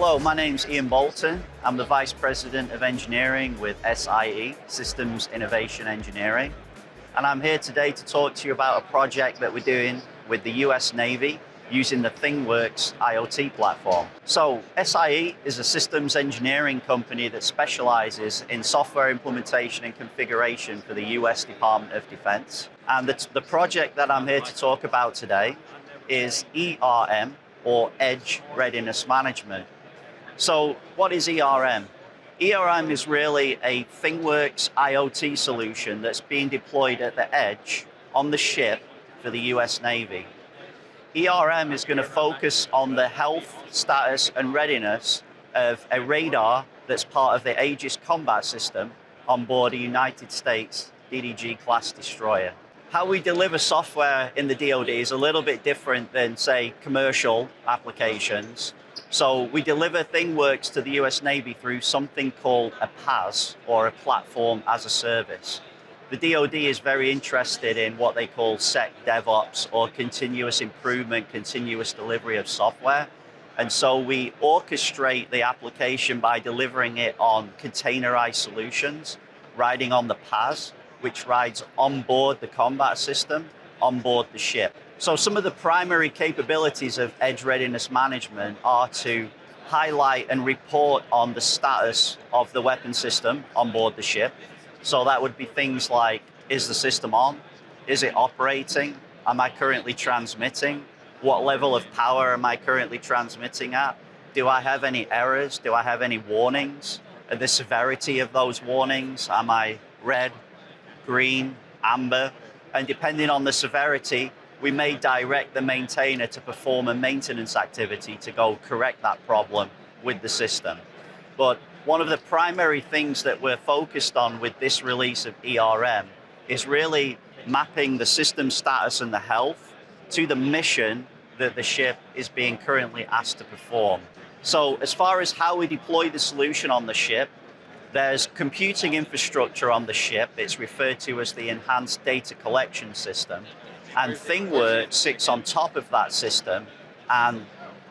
Hello, my name's Ian Boulton. I'm the Vice President of Engineering with SIE, Systems Innovation Engineering. And I'm here today to talk to you about a project that we're doing with the US Navy using the ThingWorx IoT platform. So SIE is a systems engineering company that specializes in software implementation and configuration for the US Department of Defense. And the project that I'm here to talk about today is ERM, or Edge Readiness Management. So what is ERM? ERM is really a ThingWorx IoT solution that's being deployed at the edge on the ship for the US Navy. ERM is going to focus on the health, status, and readiness of a radar that's part of the Aegis combat system on board a United States DDG-class destroyer. How we deliver software in the DoD is a little bit different than, say, commercial applications. So we deliver ThingWorx to the US Navy through something called a PaaS, or a platform as a service. The DoD is very interested in what they call SecDevOps, or continuous improvement, continuous delivery of software. And so we orchestrate the application by delivering it on containerized solutions, riding on the PaaS, which rides on board the combat system, on board the ship. So some of the primary capabilities of Edge Readiness Management are to highlight and report on the status of the weapon system on board the ship. So that would be things like, is the system on? Is it operating? Am I currently transmitting? What level of power am I currently transmitting at? Do I have any errors? Do I have any warnings? The severity of those warnings, am I red, green, amber? And depending on the severity, we may direct the maintainer to perform a maintenance activity to go correct that problem with the system. But one of the primary things that we're focused on with this release of ERM is really mapping the system status and the health to the mission that the ship is being currently asked to perform. So as far as how we deploy the solution on the ship, there's computing infrastructure on the ship. It's referred to as the Enhanced Data Collection System. And ThingWorx sits on top of that system and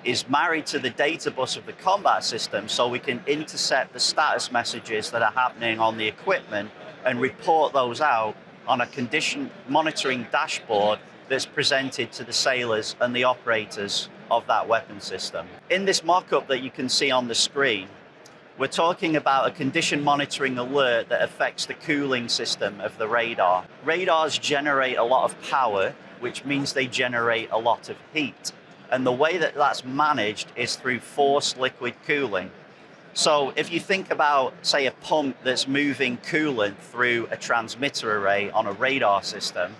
is married to the data bus of the combat system, so we can intercept the status messages that are happening on the equipment and report those out on a condition monitoring dashboard that's presented to the sailors and the operators of that weapon system. In this mock-up that you can see on the screen, we're talking about a condition monitoring alert that affects the cooling system of the radar. Radars generate a lot of power, which means they generate a lot of heat. And the way that that's managed is through forced liquid cooling. So if you think about, say, a pump that's moving coolant through a transmitter array on a radar system,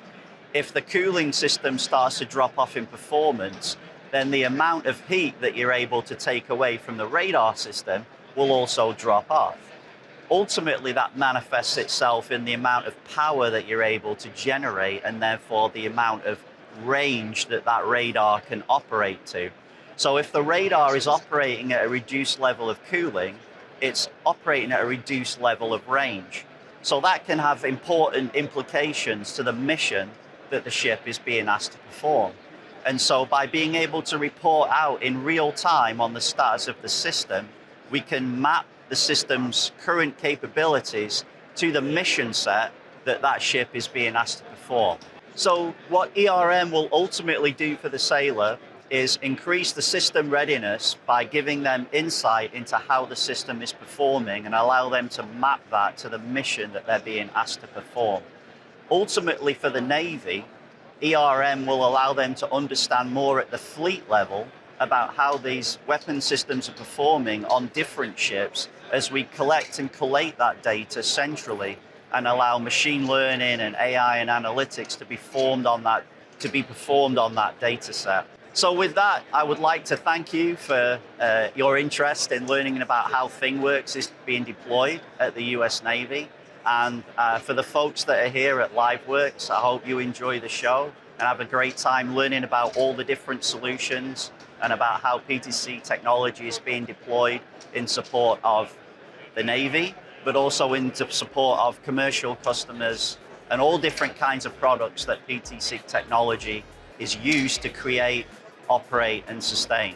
if the cooling system starts to drop off in performance, then the amount of heat that you're able to take away from the radar system will also drop off. Ultimately, that manifests itself in the amount of power that you're able to generate, and therefore the amount of range that that radar can operate to. So if the radar is operating at a reduced level of cooling, it's operating at a reduced level of range. So that can have important implications to the mission that the ship is being asked to perform. And so by being able to report out in real time on the status of the system, we can map the system's current capabilities to the mission set that that ship is being asked to perform. So what ERM will ultimately do for the sailor is increase the system readiness by giving them insight into how the system is performing and allow them to map that to the mission that they're being asked to perform. Ultimately, for the Navy, ERM will allow them to understand more at the fleet level about how these weapon systems are performing on different ships as we collect and collate that data centrally and allow machine learning and AI and analytics to be performed on that data set. So with that, I would like to thank you for your interest in learning about how ThingWorx is being deployed at the US Navy. And for the folks that are here at LiveWorx, I hope you enjoy the show and have a great time learning about all the different solutions and about how PTC technology is being deployed in support of the Navy, but also in support of commercial customers and all different kinds of products that PTC technology is used to create, operate, and sustain.